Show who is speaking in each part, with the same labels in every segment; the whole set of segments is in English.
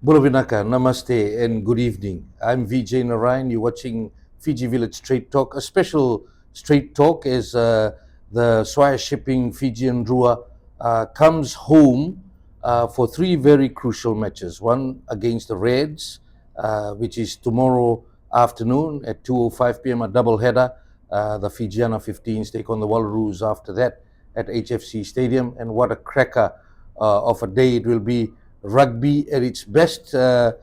Speaker 1: Bulavinaka, namaste and good evening. I'm Vijay Narayan. You're watching Fiji Village Straight Talk. A special Straight Talk is the Swire Shipping Fijian Drua comes home for three very crucial matches. One against the Reds, which is tomorrow afternoon at 2:05 p.m. a double header. The Fijiana 15s take on the Wallaroos after that at HFC Stadium. And what a cracker of a day it will be. Rugby at its best. I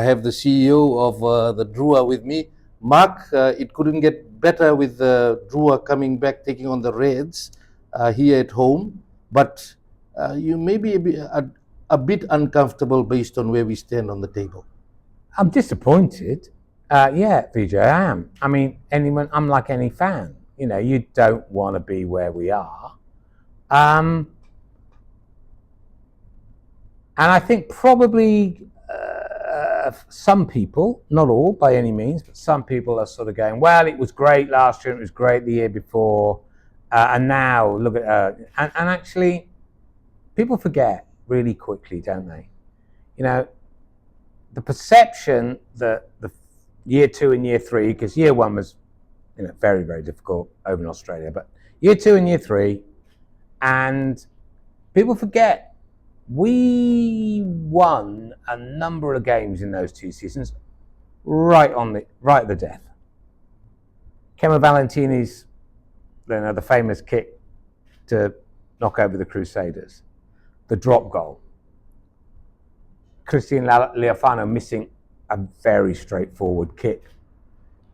Speaker 1: have the CEO of the Drua with me. Mark, it couldn't get better with the Drua coming back, taking on the Reds here at home. But you may be a bit uncomfortable based on where we stand on the table.
Speaker 2: I'm disappointed. Yeah, Vijay, I am. I mean, I'm like any fan. You know, you don't want to be where we are. And I think probably some people, not all by any means, but some people are sort of going, well, it was great last year, it was great the year before, and now look at and actually, people forget really quickly, don't they? You know, the perception that the year 2 and year 3, because year 1 was, you know, very, very difficult over in Australia, but year 2 and year 3, and people forget we won a number of games in those 2 seasons right at the death. Kemo Valentini's, the famous kick to knock over the Crusaders, the drop goal, Christian Leofano missing a very straightforward kick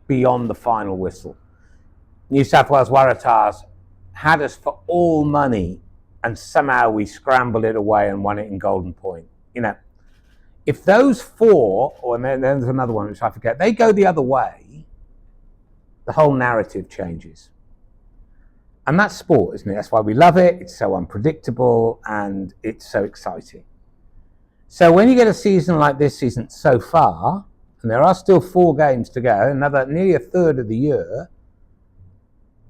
Speaker 2: beyond the final whistle. New South Wales Waratahs had us for all money, and somehow we scrambled it away and won it in Golden Point. You know, if those 4, or then there's another one which I forget, they go the other way, the whole narrative changes. And that's sport, isn't it? That's why we love it. It's so unpredictable and it's so exciting. So when you get a season like this season so far, and there are still 4 games to go, nearly a third of the year,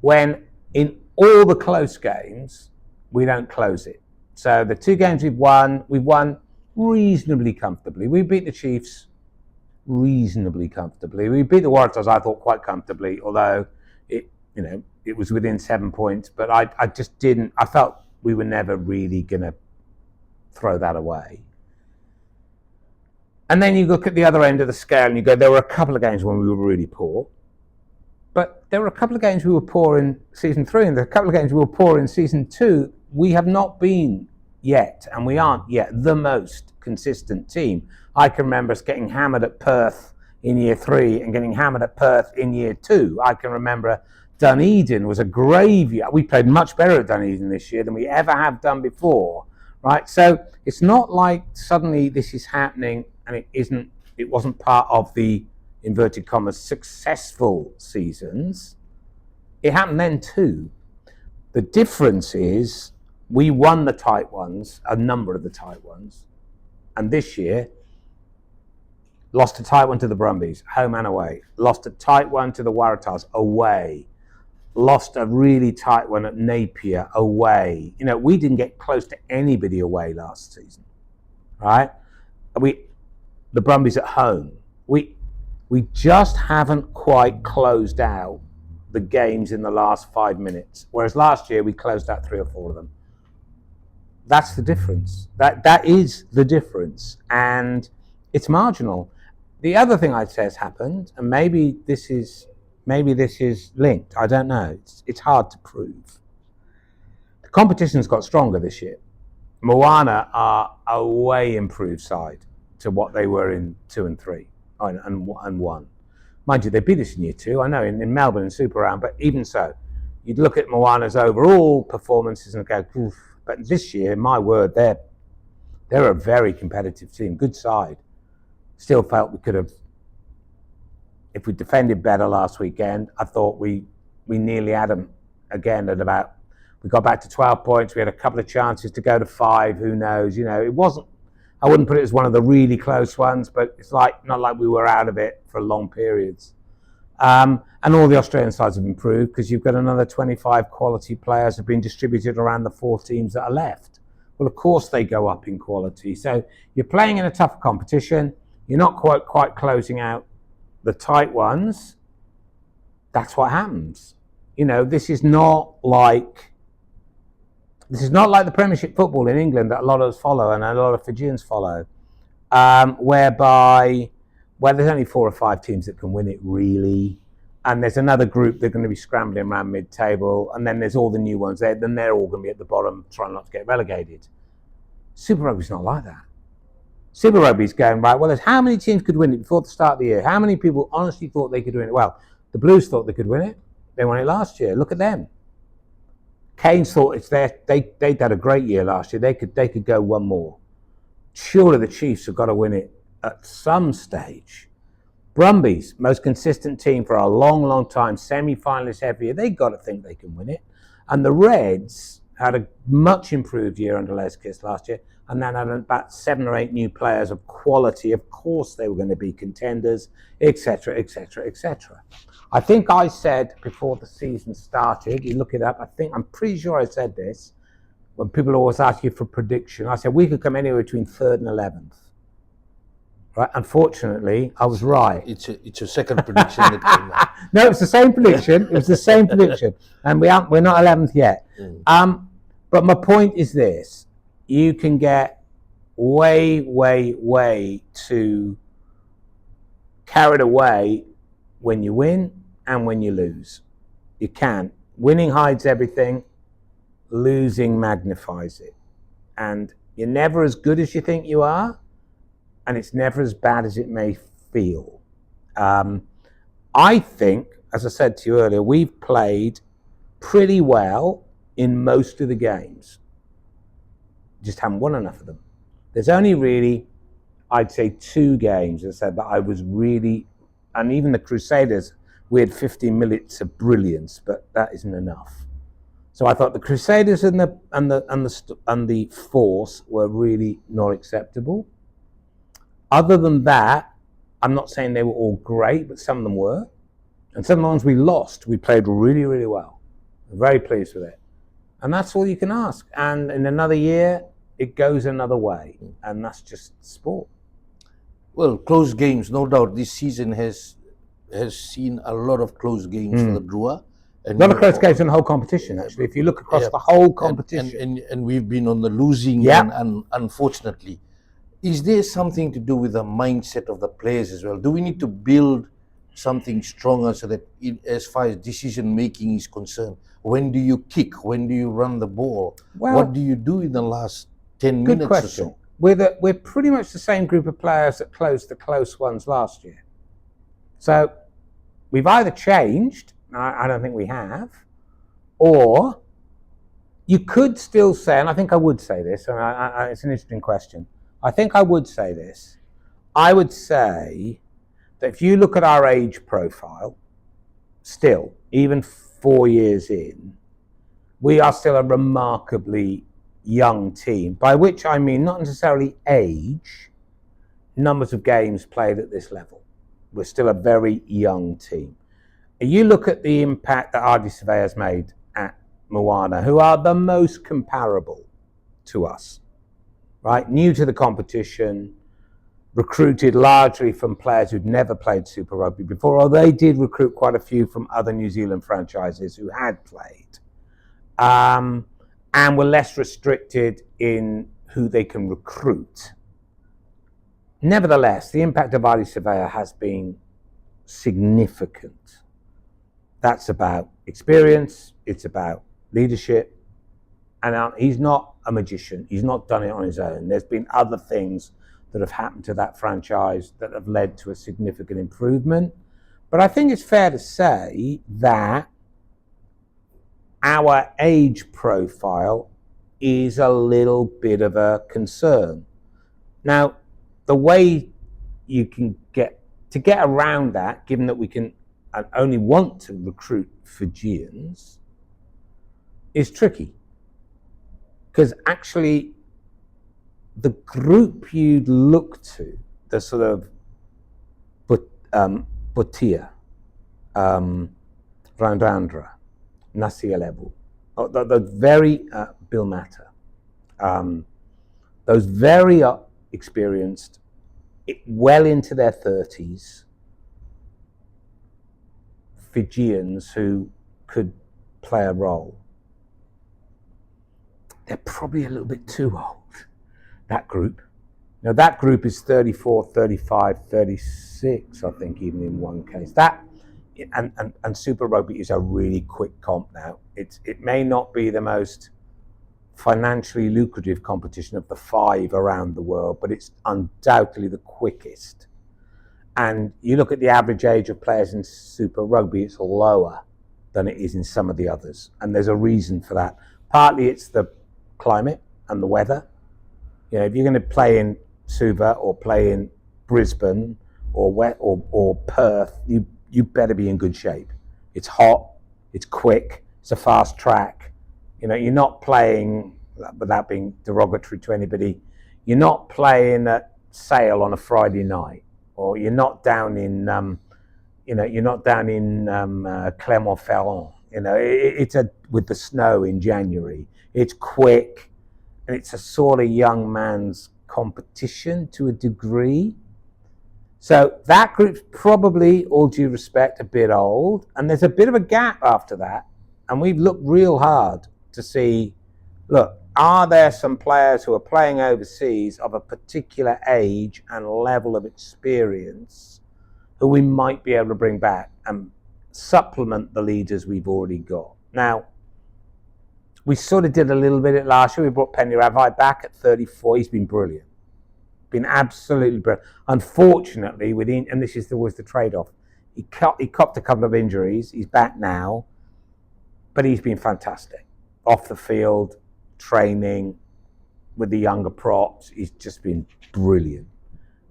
Speaker 2: when in all the close games, we don't close it. So the 2 games we've won reasonably comfortably. We beat the Chiefs reasonably comfortably. We beat the Waratahs, I thought, quite comfortably, although it was within 7 points. But I just didn't. I felt we were never really going to throw that away. And then you look at the other end of the scale and you go, there were a couple of games when we were really poor. But there were a couple of games we were poor in season 3, and there were a couple of games we were poor in season 2. We have not been yet, and we aren't yet, the most consistent team. I can remember us getting hammered at Perth in year 3 and getting hammered at Perth in year 2. I can remember Dunedin was a graveyard. We played much better at Dunedin this year than we ever have done before, right? So it's not like suddenly this is happening and it wasn't part of the inverted commas successful seasons. It happened then too. The difference is we won the tight ones, a number of the tight ones, and this year lost a tight one to the Brumbies, home and away, lost a tight one to the Waratahs, away, lost a really tight one at Napier, away. You know, we didn't get close to anybody away last season, right? The Brumbies at home. We just haven't quite closed out the games in the last 5 minutes, whereas last year we closed out 3 or 4 of them. That's the difference. That is the difference, and it's marginal. The other thing I'd say has happened, and maybe this is linked. I don't know. It's hard to prove. The competition's got stronger this year. Moana are a way improved side to what they were in 2 and 3. And 1. Mind you, they beat us in year 2, I know, in Melbourne in Super Round, but even so, you'd look at Moana's overall performances and go, oof. But this year, my word, they're a very competitive team, good side. Still felt we could have, if we defended better last weekend, I thought we nearly had them again at about, we got back to 12 points, we had a couple of chances to go to 5, who knows, you know, it wasn't, I wouldn't put it as one of the really close ones, but it's not like we were out of it for long periods. And all the Australian sides have improved because you've got another 25 quality players have been distributed around the 4 teams that are left. well, of course they go up in quality. So you're playing in a tougher competition. You're not quite closing out the tight ones. That's what happens. This is not like the Premiership football in England that a lot of us follow and a lot of Fijians follow, where there's only 4 or 5 teams that can win it really, and there's another group that are going to be scrambling around mid-table, and then there's all the new ones there. Then they're all going to be at the bottom, trying not to get relegated. Super Rugby's not like that. Super Rugby's going, right, well, there's how many teams could win it before the start of the year? How many people honestly thought they could win it? Well, the Blues thought they could win it. They won it last year. Look at them. Canes thought it's there. They'd had a great year last year. They could go one more. Surely the Chiefs have got to win it at some stage. Brumbies, most consistent team for a long, long time, semi-finalists every year. They've got to think they can win it. And the Reds had a much improved year under Les Kiss last year, and then had about 7 or 8 new players of quality. Of course they were going to be contenders, etc., etc., etc. I think I said before the season started, you look it up, I'm pretty sure I said this, when people always ask you for prediction, I said we could come anywhere between 3rd and 11th. Right? Unfortunately, I was right.
Speaker 1: It's a second prediction that came out.
Speaker 2: No, it's the same prediction. It was the same prediction, and we're not 11th yet. But my point is this: you can get way, way, way too carried away when you win and when you lose. You can. Winning hides everything. Losing magnifies it, and you're never as good as you think you are. And it's never as bad as it may feel. I think, as I said to you earlier, we've played pretty well in most of the games. Just haven't won enough of them. There's only really, I'd say, 2 games, as I said, that I was really, and even the Crusaders, we had 15 minutes of brilliance, but that isn't enough. So I thought the Crusaders and the Force were really not acceptable. Other than that, I'm not saying they were all great, but some of them were. And some of the ones we lost, we played really, really well. I'm very pleased with it. And that's all you can ask. And in another year, it goes another way. And that's just sport.
Speaker 1: Well, close games, no doubt. This season has seen a lot of close games for the Drua.
Speaker 2: A lot of close games in the whole competition, actually. If you look across the whole competition.
Speaker 1: And we've been on the losing end, and unfortunately. Is there something to do with the mindset of the players as well? Do we need to build something stronger so that as far as decision making is concerned, when do you kick? When do you run the ball?
Speaker 2: Well,
Speaker 1: what do you do in the last 10 minutes
Speaker 2: question.
Speaker 1: or so?
Speaker 2: We're pretty much the same group of players that closed the close ones last year. So we've either changed, I don't think we have, or you could still say, and I think I would say this, and it's an interesting question, I think I would say this. I would say that if you look at our age profile, still, even 4 years in, we are still a remarkably young team, by which I mean not necessarily age, numbers of games played at this level. We're still a very young team. You look at the impact that RD Surveyors made at Moana, who are the most comparable to us. Right, new to the competition, recruited largely from players who'd never played Super Rugby before, or they did recruit quite a few from other New Zealand franchises who had played, and were less restricted in who they can recruit. Nevertheless, the impact of RD Surveyor has been significant. That's about experience, it's about leadership, and he's not a magician. He's not done it on his own. There's been other things that have happened to that franchise that have led to a significant improvement. But I think it's fair to say that our age profile is a little bit of a concern. Now, the way you can get around that, given that we can and only want to recruit Fijians, is tricky. Because actually, the group you'd look to, the sort of Botia, Randandra, Nasialebu, the very Bill Matter, those very experienced, well into their 30s, Fijians who could play a role. They're probably a little bit too old, that group. Now that group is 34, 35, 36, I think, even in one case. That and Super Rugby is a really quick comp now. It may not be the most financially lucrative competition of the 5 around the world, but it's undoubtedly the quickest. And you look at the average age of players in Super Rugby, it's lower than it is in some of the others. And there's a reason for that. Partly it's the climate and the weather. You know, if you're going to play in Suva or play in Brisbane or Perth, you better be in good shape. It's hot, it's quick, it's a fast track. You know, you're not playing, without being derogatory to anybody, you're not playing at Sale on a Friday night, or you're not down in, Clermont-Ferrand. You know, it's with the snow in January. It's quick, and it's a sort of young man's competition to a degree. So that group's probably, all due respect, a bit old, and there's a bit of a gap after that. And we've looked real hard to see, look, are there some players who are playing overseas of a particular age and level of experience who we might be able to bring back and supplement the leaders we've already got? Now, we sort of did a little bit of it last year. We brought Penny Ravai back at 34. He's been brilliant. Been absolutely brilliant. Unfortunately, and this was the trade-off, he copped a couple of injuries. He's back now, but he's been fantastic. Off the field, training with the younger props, he's just been brilliant.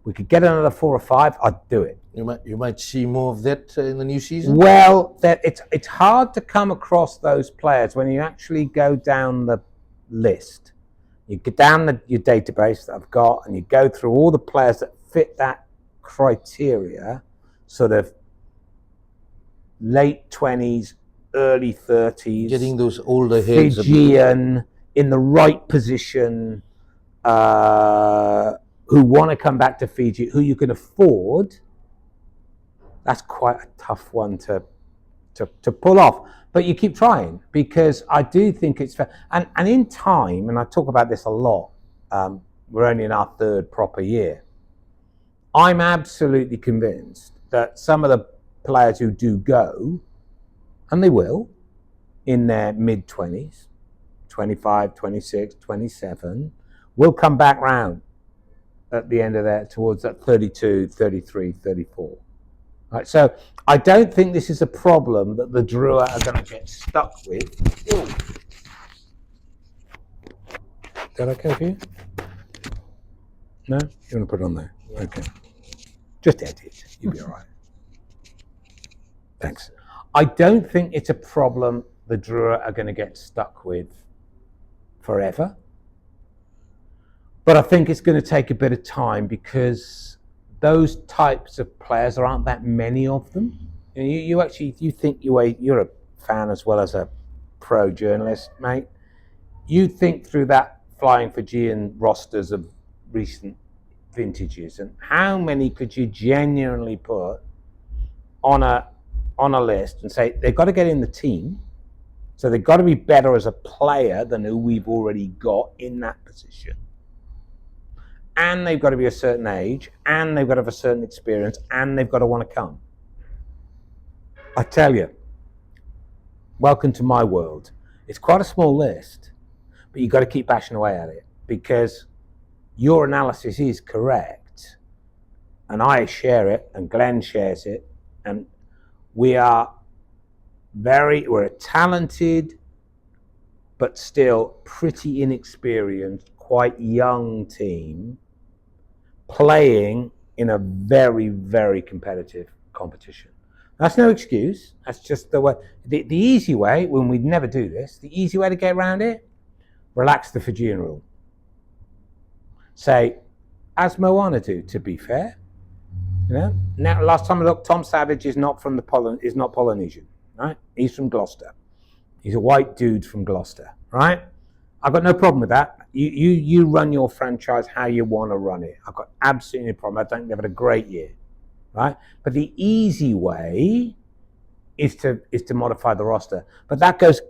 Speaker 2: We could get another 4 or 5, I'd do it.
Speaker 1: You might see more of that in the new season?
Speaker 2: Well, it's hard to come across those players when you actually go down the list. You get down your database that I've got, and you go through all the players that fit that criteria, sort of late 20s, early 30s.
Speaker 1: Getting those older heads.
Speaker 2: Fijian, in the right position, who want to come back to Fiji, who you can afford. That's quite a tough one to pull off. But you keep trying, because I do think it's fair. And in time, and I talk about this a lot, we're only in our 3rd proper year, I'm absolutely convinced that some of the players who do go, and they will, in their mid-20s, 25, 26, 27, will come back round at the end of that, towards that 32, 33, 34. Right, so I don't think this is a problem that the Drua are going to get stuck with. Ooh. Is that okay for you? No? You want to put it on there? Yeah. Okay. Just edit. You'll be all right. Thanks. I don't think it's a problem the Drua are going to get stuck with forever. But I think it's going to take a bit of time, because those types of players, there aren't that many of them. You think you're a fan as well as a pro journalist, mate. You think through that flying Fijian rosters of recent vintages, and how many could you genuinely put on a list and say they've got to get in the team, so they've got to be better as a player than who we've already got in that position, and they've got to be a certain age, and they've got to have a certain experience, and they've got to want to come. I tell you, welcome to my world. It's quite a small list, but you've got to keep bashing away at it, because your analysis is correct, and I share it, and Glenn shares it, and we're a talented, but still pretty inexperienced, quite young team playing in a very, very competitive competition. That's no excuse. That's just the way. The easy way, when we'd never do this, the easy way to get around it, relax the Fijian rule. Say, as Moana do, to be fair. You know, now last time I looked, Tom Savage is not Polynesian, right? He's from Gloucester. He's a white dude from Gloucester, right? I've got no problem with that. You run your franchise how you want to run it. I've got absolutely no problem. I think they've had a great year, right? But the easy way is to modify the roster. But that goes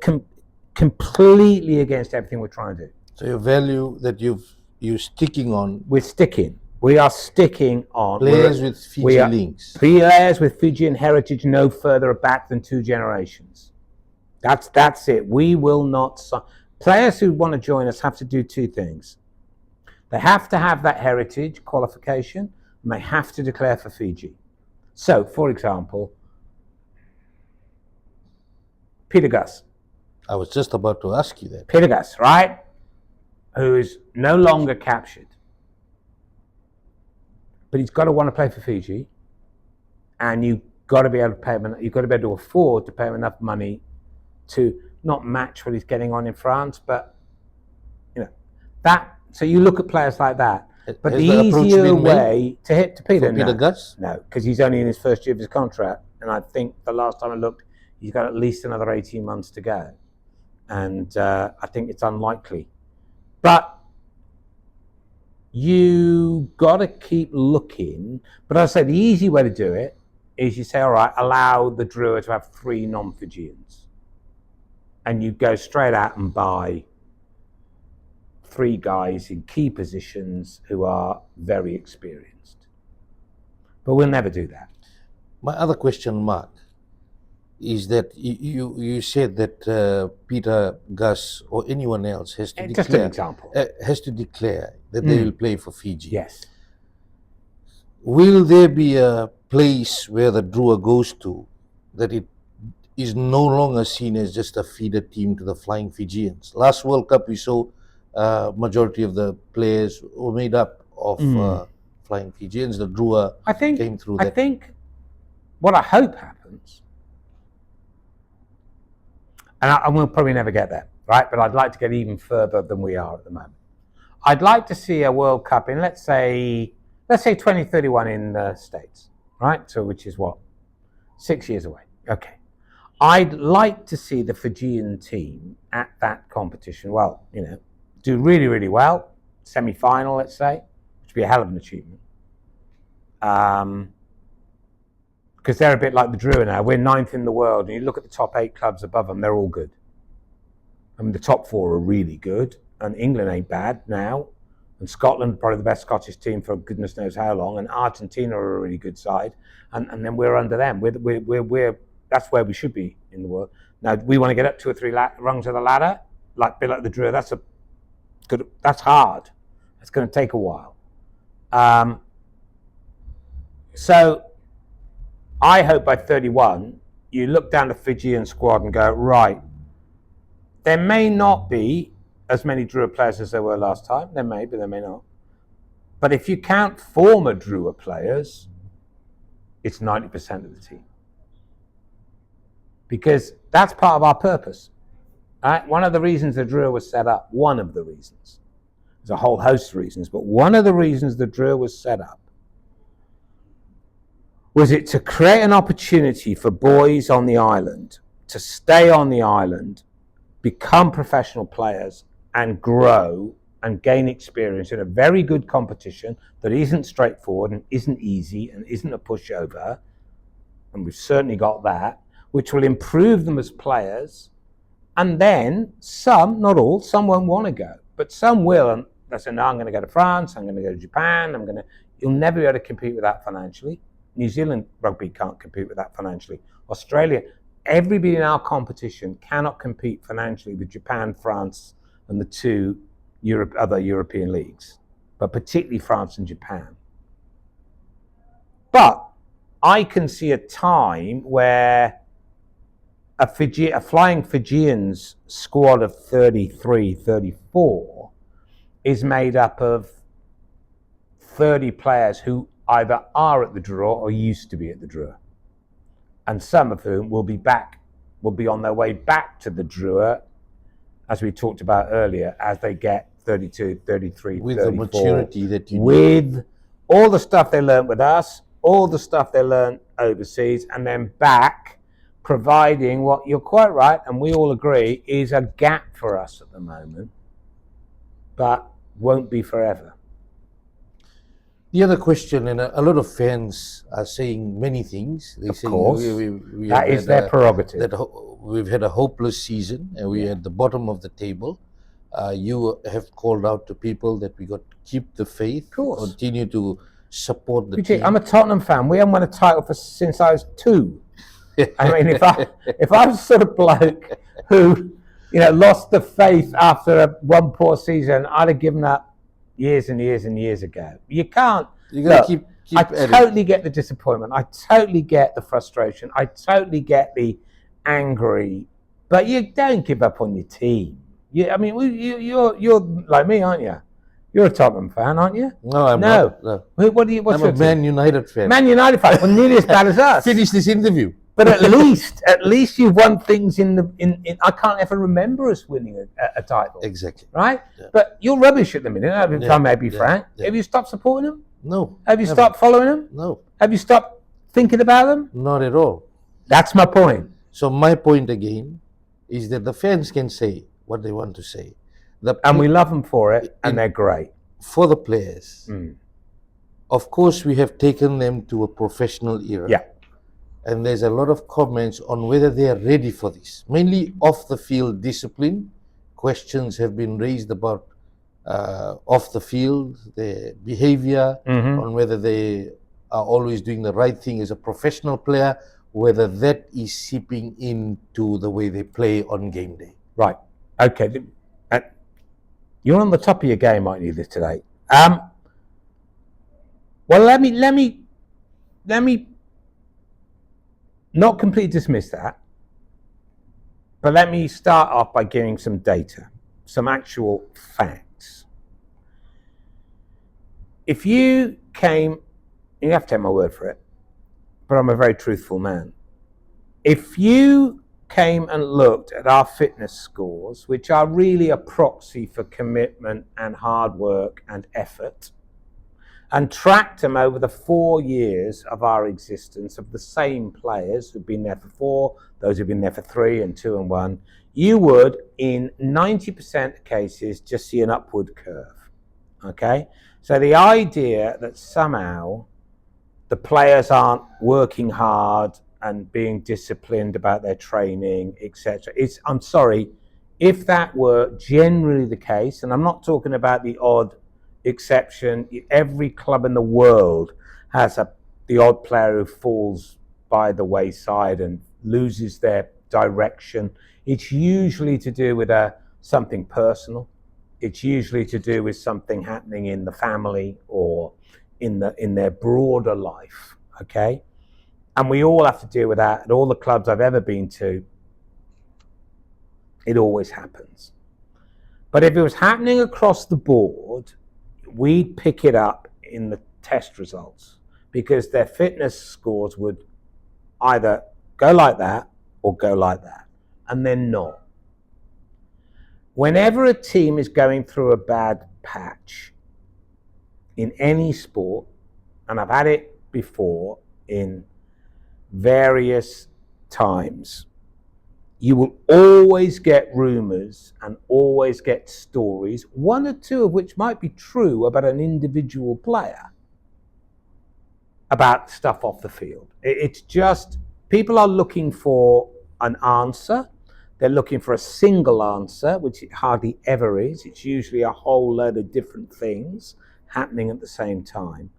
Speaker 2: completely against everything we're trying to do.
Speaker 1: So your value that you're sticking on.
Speaker 2: We're sticking. We are sticking on
Speaker 1: Players with Fiji links.
Speaker 2: Players with Fijian heritage no further back than 2 generations. That's it. We will not sign. Players who want to join us have to do 2 things. They have to have that heritage qualification, and they have to declare for Fiji. So, for example, Peter Gus.
Speaker 1: I was just about to ask you that.
Speaker 2: Peter Gus, right? Who is no longer captured. But he's got to want to play for Fiji, and you've got to be able to pay him. You've got to be able to afford to pay him enough money to not match what he's getting on in France, but that. So you look at players like that. But the easier way to hit to Peter,
Speaker 1: Peter Gus?
Speaker 2: No, because he's only in his first year of his contract, and I think the last time I looked, he's got at least another 18 months to go, and I think it's unlikely. But you got to keep looking. But I say the easy way to do it is you say, all right, allow the Drua to have 3 non-Fijians. And you go straight out and buy 3 guys in key positions who are very experienced. But we'll never do that.
Speaker 1: My other question, Mark, is that you said that Peter Gus or anyone else has to
Speaker 2: Just an example.
Speaker 1: Has to declare that they will play for Fiji.
Speaker 2: Yes.
Speaker 1: Will there be a place where the Drua goes to that it is no longer seen as just a feeder team to the Flying Fijians? Last World Cup, we saw majority of the players were made up of Flying Fijians. The Drua came through that.
Speaker 2: I think what I hope happens, and we'll probably never get there, right? But I'd like to get even further than we are at the moment. I'd like to see a World Cup in, let's say 2031 in the States, right? So which is what? 6 years away. Okay. I'd like to see the Fijian team at that competition, do really, really well. Semi-final, let's say, which would be a hell of an achievement. Because they're a bit like the Drua now. We're 9th in the world, and you look at the top 8 clubs above them, they're all good. I mean, the top 4 are really good, and England ain't bad now, and Scotland, probably the best Scottish team for goodness knows how long, and Argentina are a really good side, and then we're under them. We're that's where we should be in the world. Now, we want to get up 2 or 3 rungs of the ladder, like the Drua. That's hard. It's going to take a while. So I hope by 31, you look down the Fijian squad and go, right, there may not be as many Drua players as there were last time. There may, but there may not. But if you count former Drua players, it's 90% of the team. Because that's part of our purpose. Right? One of the reasons the Drua was set up, one of the reasons, there's a whole host of reasons, but one of the reasons the Drua was set up was it to create an opportunity for boys on the island to stay on the island, become professional players, and grow and gain experience in a very good competition that isn't straightforward and isn't easy and isn't a pushover, and we've certainly got that, which will improve them as players. And then some, not all, some won't want to go, but some will, and they say, no, I'm going to go to France, I'm going to go to Japan, you'll never be able to compete with that financially. New Zealand rugby can't compete with that financially. Australia, everybody in our competition cannot compete financially with Japan, France, and the 2 other European leagues, but particularly France and Japan. But I can see a time where a Flying Fijians squad of 33, 34 is made up of 30 players who either are at the Drua or used to be at the Drua. And some of whom will be on their way back to the Drua, as we talked about earlier, as they get 32, 33,
Speaker 1: with
Speaker 2: 34.
Speaker 1: The maturity that you
Speaker 2: with need. All the stuff they learned with us, all the stuff they learned overseas, and then back, providing what you're quite right, and we all agree, is a gap for us at the moment. but won't be forever.
Speaker 1: The other question, and a lot of fans are saying many things. They say
Speaker 2: course.
Speaker 1: we
Speaker 2: That
Speaker 1: have
Speaker 2: is
Speaker 1: had
Speaker 2: their prerogative.
Speaker 1: we've had a hopeless season and we're at the bottom of the table. You have called out to people that we got to keep the faith, continue to support the team.
Speaker 2: I'm a Tottenham fan. We haven't won a title since I was 2. I mean, if I was sort of bloke who, lost the faith after one poor season, I'd have given up years and years and years ago. You can't.
Speaker 1: You got to keep
Speaker 2: I totally get the disappointment. I totally get the frustration. I totally get the angry. But you don't give up on your team. You're like me, aren't you? You're a Tottenham fan, aren't you?
Speaker 1: No, I'm not. No.
Speaker 2: What's
Speaker 1: I'm a Man United fan.
Speaker 2: Man United fan. Well, nearly as bad as us.
Speaker 1: Finish this interview.
Speaker 2: But at least you've won things in I can't ever remember us winning a title.
Speaker 1: Exactly.
Speaker 2: Right? Yeah. But you're rubbish at the minute, if I may be frank. Yeah. Have you stopped supporting them?
Speaker 1: No.
Speaker 2: Have you stopped following them?
Speaker 1: No.
Speaker 2: Have you stopped thinking about them?
Speaker 1: Not at all.
Speaker 2: That's my point.
Speaker 1: So my point again is that the fans can say what they want to say.
Speaker 2: And we love them for it, and they're great.
Speaker 1: For the players. Of course, we have taken them to a professional era.
Speaker 2: Yeah.
Speaker 1: And there's a lot of comments on whether they are ready for this. Mainly off the field discipline. Questions have been raised about off the field, their behavior, on whether they are always doing the right thing as a professional player, whether that is seeping into the way they play on game day.
Speaker 2: Right. Okay. You're on the top of your game, aren't you, today? Well, let me not completely dismiss that, but let me start off by giving some data, some actual facts. If you came, you have to take my word for it, but I'm a very truthful man. If you came and looked at our fitness scores, which are really a proxy for commitment and hard work and effort, and tracked them over the 4 years of our existence of the same players who've been there for 4, those who've been there for 3 and 2 and 1, you would, in 90% of cases, just see an upward curve. Okay? So the idea that somehow the players aren't working hard and being disciplined about their training, etc. I'm sorry, if that were generally the case, and I'm not talking about the odd exception, every club in the world has the odd player who falls by the wayside and loses their direction. It's usually to do with something personal. It's usually to do with something happening in the family or in their broader life. Okay? And we all have to deal with that. At all the clubs I've ever been to, it always happens. But if it was happening across the board, we'd pick it up in the test results because their fitness scores would either go like that or go like that, and they're not. Whenever a team is going through a bad patch in any sport, and I've had it before in various times, you will always get rumours and always get stories, 1 or 2 of which might be true about an individual player, about stuff off the field. It's just, people are looking for an answer. They're looking for a single answer, which it hardly ever is. It's usually a whole load of different things happening at the same time.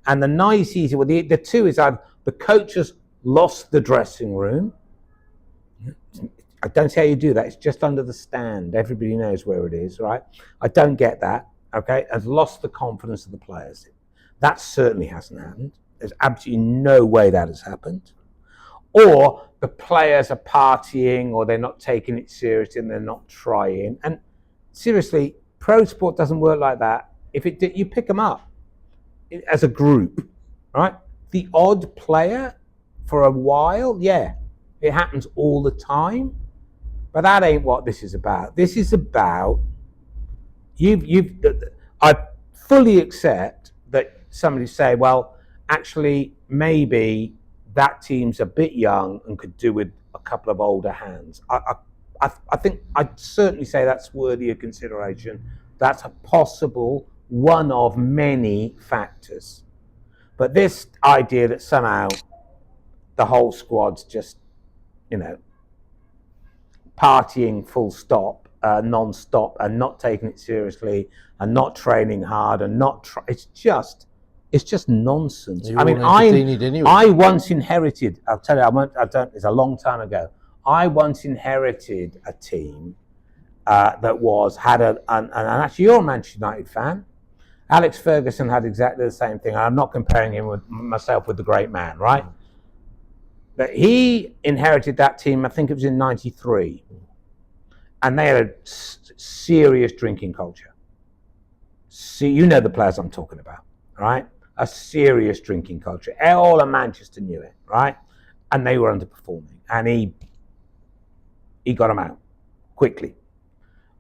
Speaker 2: And the nice, easy, well, the 2 is that the coach has lost the dressing room. I don't see how you do that. It's just under the stand. Everybody knows where it is, right? I don't get that, okay? Has lost the confidence of the players. That certainly hasn't happened. There's absolutely no way that has happened. Or the players are partying, or they're not taking it seriously and they're not trying. And seriously, pro sport doesn't work like that. If it did, you pick them up as a group, right? The odd player for a while, yeah, it happens all the time. But that ain't what this is about. This is about I fully accept that somebody say, well, actually, maybe that team's a bit young and could do with a couple of older hands. I think I'd certainly say that's worthy of consideration. That's a possible one of many factors. But this idea that somehow the whole squad's just, partying full stop, non-stop, and not taking it seriously, and not training hard, and it's just nonsense.
Speaker 1: You won't entertain it anyway.
Speaker 2: I once inherited. I'll tell you. It's a long time ago. I once inherited a team that had and actually you're a Manchester United fan. Alex Ferguson had exactly the same thing. I'm not comparing him with myself with the great man, right? But he inherited that team, I think it was in '93. And they had a serious drinking culture. See, you know the players I'm talking about, right? A serious drinking culture. All of Manchester knew it, right? And they were underperforming. And he got them out quickly.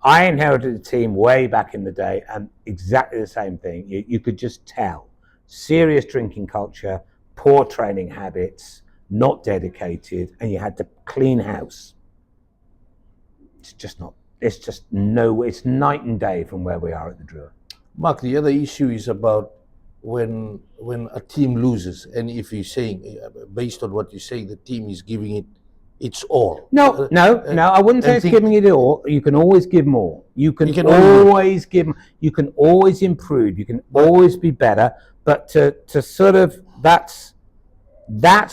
Speaker 2: I inherited a team way back in the day, and exactly the same thing. You could just tell. Serious drinking culture, poor training habits, not dedicated, and you had to clean house. It's night and day from where we are at the Drua.
Speaker 1: Mark, the other issue is about when a team loses, and if you're saying, based on what you say, the team is giving it its all.
Speaker 2: No, I wouldn't say it's giving it all. You can always give more. You can always give. You can always improve. You can always be better. But to sort of that's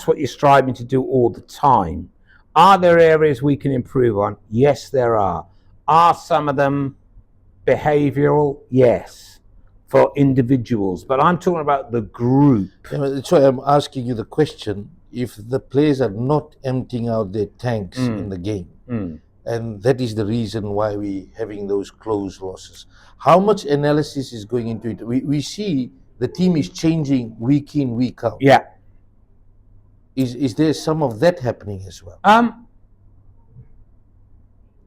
Speaker 2: what you're striving to do all the time. Are there areas we can improve on? Yes, there are. Are some of them behavioural? Yes, for individuals. But I'm talking about the group.
Speaker 1: That's why I'm asking you the question. If the players are not emptying out their tanks in the game, and that is the reason why we're having those close losses, how much analysis is going into it? We see the team is changing week in, week out.
Speaker 2: Yeah.
Speaker 1: Is there some of that happening as well?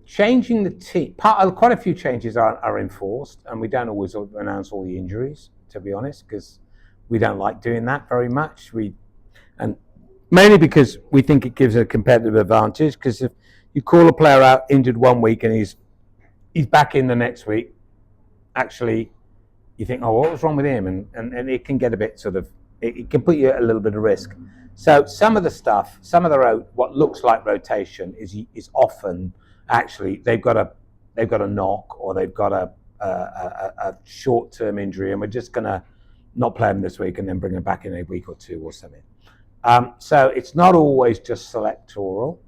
Speaker 2: Changing the team, quite a few changes are enforced, and we don't always announce all the injuries, to be honest, because we don't like doing that very much. Mainly because we think it gives a competitive advantage, because if you call a player out injured one week and he's back in the next week, actually you think, oh, what was wrong with him? And it can get a bit it can put you at a little bit of risk. So some of the what looks like rotation is often actually they've got a knock, or they've got a short-term injury, and we're just going to not play them this week and then bring them back in a week or two or something. So it's not always just selectoral.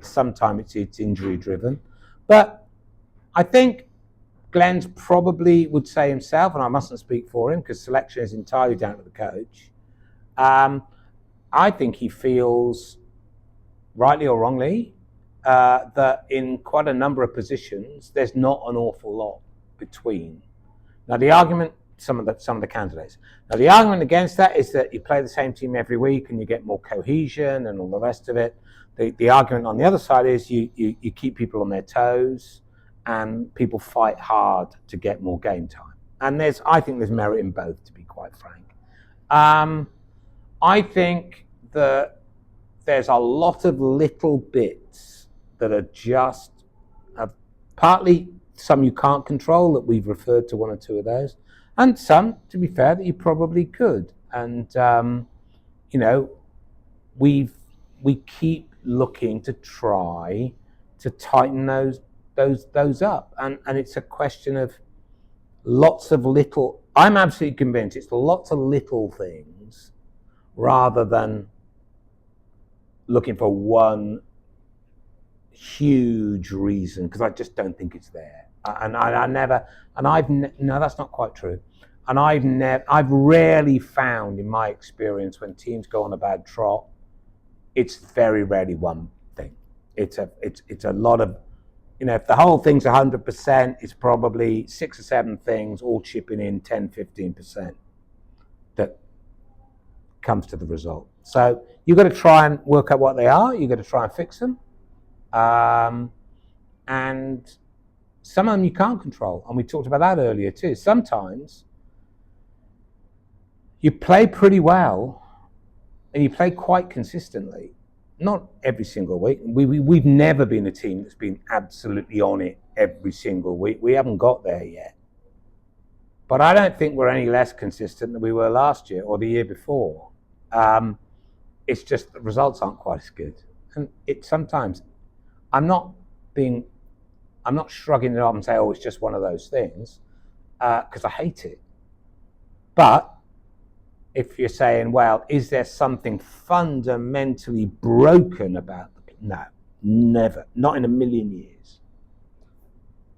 Speaker 2: Sometimes it's injury driven. But I think Glenn's probably would say himself, and I mustn't speak for him because selection is entirely down to the coach. I think he feels, rightly or wrongly, that in quite a number of positions there's not an awful lot between. Now the argument, some of the candidates. Now the argument against that is that you play the same team every week and you get more cohesion and all the rest of it. The argument on the other side is you keep people on their toes and people fight hard to get more game time. And I think there's merit in both, to be quite frank. I think that there's a lot of little bits that are just partly some you can't control, that we've referred to one or two of those, and some, to be fair, that you probably could. And we keep looking to try to tighten those up, and it's a question of lots of little. I'm absolutely convinced it's lots of little things rather than looking for one huge reason, because I just don't think it's there. No, that's not quite true. And I've rarely found, in my experience, when teams go on a bad trot, it's very rarely one thing. It's a lot of, if the whole thing's 100%, it's probably 6 or 7 things all chipping in 10, 15% that comes to the result. So you've got to try and work out what they are. You've got to try and fix them. And some of them you can't control. And we talked about that earlier too. Sometimes you play pretty well and you play quite consistently. Not every single week. We've never been a team that's been absolutely on it every single week. We haven't got there yet. But I don't think we're any less consistent than we were last year or the year before. It's just the results aren't quite as good. And it sometimes, I'm not shrugging it off and saying, oh, it's just one of those things, because I hate it. But if you're saying, well, is there something fundamentally broken about the no, never, not in a million years.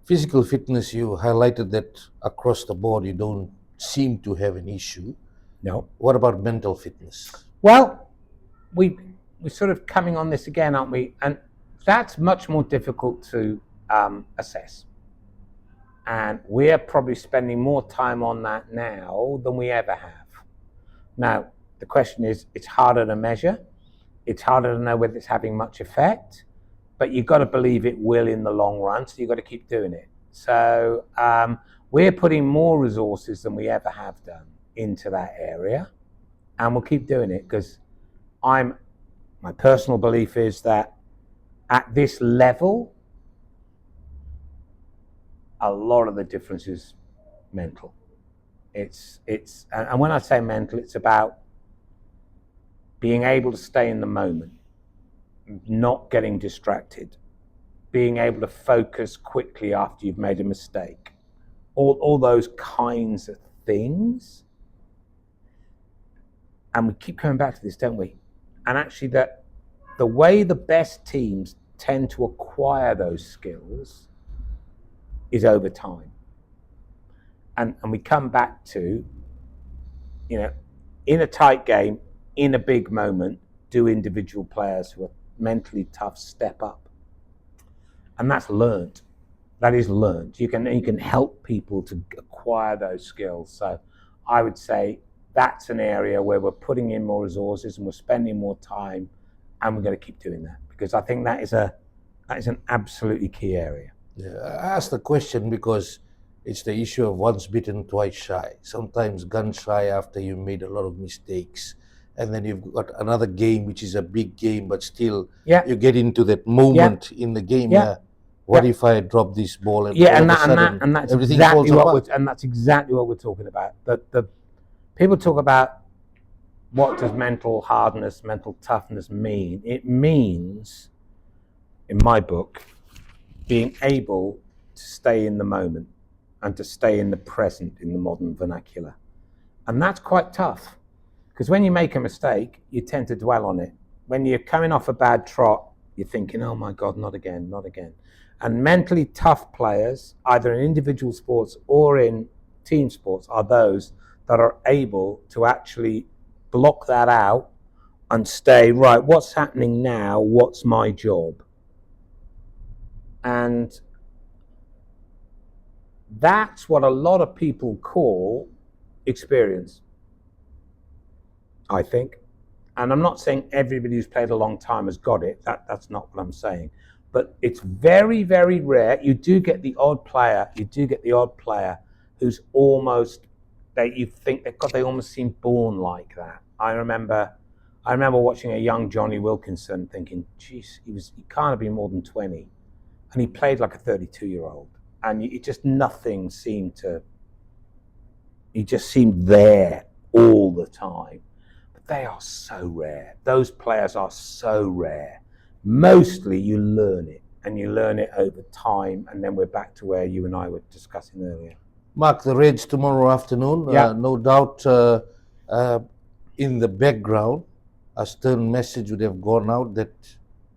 Speaker 1: Physical fitness, you highlighted that across the board you don't seem to have an issue.
Speaker 2: No.
Speaker 1: What about mental fitness?
Speaker 2: Well, we're sort of coming on this again, aren't we? And that's much more difficult to assess. And we're probably spending more time on that now than we ever have. Now, the question is, it's harder to measure. It's harder to know whether it's having much effect, but you've got to believe it will in the long run, so you've got to keep doing it. So we're putting more resources than we ever have done into that area, and we'll keep doing it because my personal belief is that at this level, a lot of the difference is mental. And when I say mental, it's about being able to stay in the moment, not getting distracted, being able to focus quickly after you've made a mistake, all those kinds of things. And we keep coming back to this, don't we? And actually, that the way the best teams tend to acquire those skills is over time. And we come back to, in a tight game, in a big moment, do individual players who are mentally tough step up? And that's learned. That is learned. You can help people to acquire those skills. So I would say that's an area where we're putting in more resources and we're spending more time, and we're going to keep doing that because I think that is an absolutely key area.
Speaker 1: Yeah, I asked the question because it's the issue of once bitten, twice shy. Sometimes gun shy after you made a lot of mistakes. And then you've got another game, which is a big game, but still you get into that moment in the game. What if I drop this ball and
Speaker 2: that's
Speaker 1: everything
Speaker 2: exactly
Speaker 1: falls apart?
Speaker 2: that's exactly what we're talking about. The people talk about what does mental hardness, mental toughness mean? It means, in my book, being able to stay in the moment and to stay in the present in the modern vernacular. And that's quite tough because when you make a mistake, you tend to dwell on it. When you're coming off a bad trot, you're thinking, oh my God, not again, not again. And mentally tough players, either in individual sports or in team sports, are those that are able to actually block that out and stay, right, what's happening now? What's my job? And that's what a lot of people call experience, I think. And I'm not saying everybody who's played a long time has got it. That's not what I'm saying. But it's very, very rare. You do get the odd player. Who's almost, you think they almost seem born like that. I remember watching a young Johnny Wilkinson thinking, geez, he can't have been more than 20. And he played like a 32-year-old. And nothing seemed he just seemed there all the time. But they are so rare. Those players are so rare. Mostly you learn it, and you learn it over time, and then we're back to where you and I were discussing earlier.
Speaker 1: Mark, the Reds tomorrow afternoon, no doubt in the background, a stern message would have gone out that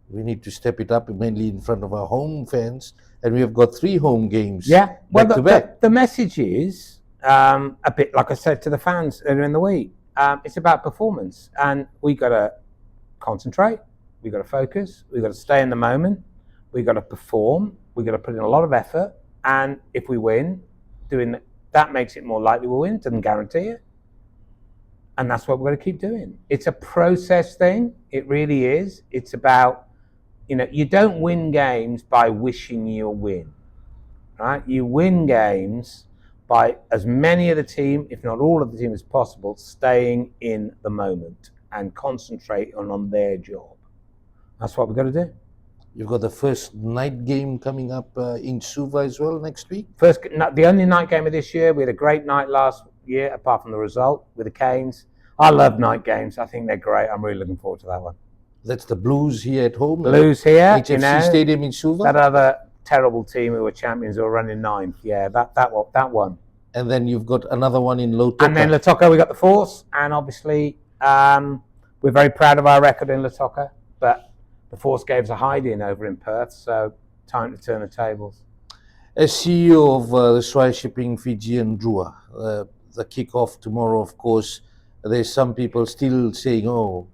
Speaker 1: we need to step it up, mainly in front of our home fans, and we have got 3 home games back to back.
Speaker 2: The message is a bit like I said to the fans earlier in the week. It's about performance, and we got to concentrate, we got to focus, we got to stay in the moment, we got to perform, we got to put in a lot of effort, and if we win, doing that makes it more likely we'll win. Doesn't guarantee it, and that's what we're going to keep doing. It's a process thing. It really is. It's about, you don't win games by wishing you'll win, right? You win games by as many of the team, if not all of the team as possible, staying in the moment and concentrating on their job. That's what we've got to do.
Speaker 1: You've got the first night game coming up in Suva as well next week.
Speaker 2: The only night game of this year. We had a great night last year, apart from the result with the Canes. I love night games. I think they're great. I'm really looking forward to that one.
Speaker 1: That's the Blues here at home.
Speaker 2: Blues here,
Speaker 1: HFC Stadium in Suva.
Speaker 2: That other terrible team who were champions who were running ninth. Yeah, that one.
Speaker 1: And then you've got another one in Lautoka.
Speaker 2: And then Lautoka, we got the fourth, and obviously we're very proud of our record in Lautoka, but the force gave us a hide-in over in Perth, so time to turn the tables.
Speaker 1: As CEO of the Swire Shipping Fiji and Drua, the kick-off tomorrow, of course, there's some people still saying, oh,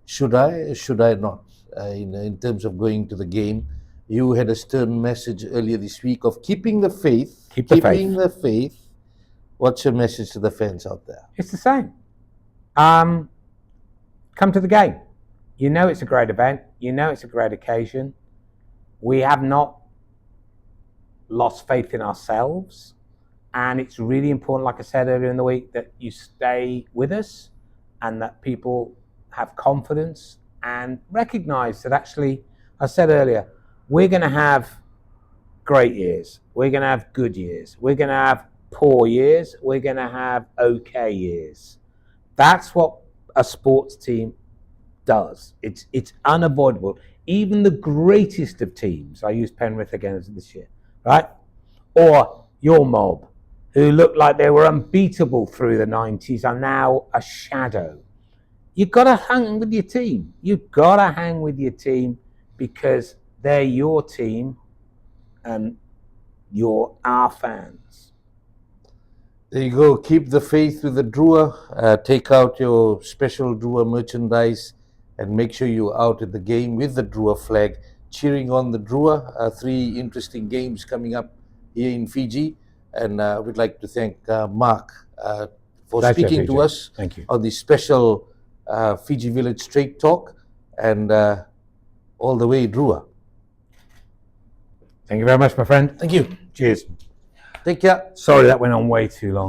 Speaker 1: should I not? In terms of going to the game, you had a stern message earlier this week of keeping the faith.
Speaker 2: Keeping
Speaker 1: the faith. What's your message to the fans out there?
Speaker 2: It's the same. Come to the game. You know it's a great event. You know it's a great occasion. We have not lost faith in ourselves. And it's really important, like I said earlier in the week, that you stay with us and that people have confidence and recognize that actually, I said earlier, we're going to have great years. We're going to have good years. We're going to have poor years. We're going to have okay years. That's what a sports team does. It's unavoidable. Even the greatest of teams, I used Penrith again this year, right? Or your mob, who looked like they were unbeatable through the 90s, are now a shadow. You've got to hang with your team. You've got to hang with your team because they're your team and you're our fans.
Speaker 1: There you go. Keep the faith with the Drua. Take out your special Drua merchandise and make sure you're out at the game with the Drua flag, cheering on the Drua. 3 interesting games coming up here in Fiji. And we'd like to thank Mark for speaking to us on this special Fiji Village Straight Talk and all the way Drua.
Speaker 2: Thank you very much, my friend.
Speaker 1: Thank you.
Speaker 2: Cheers.
Speaker 1: Take care.
Speaker 2: Sorry that went on way too long.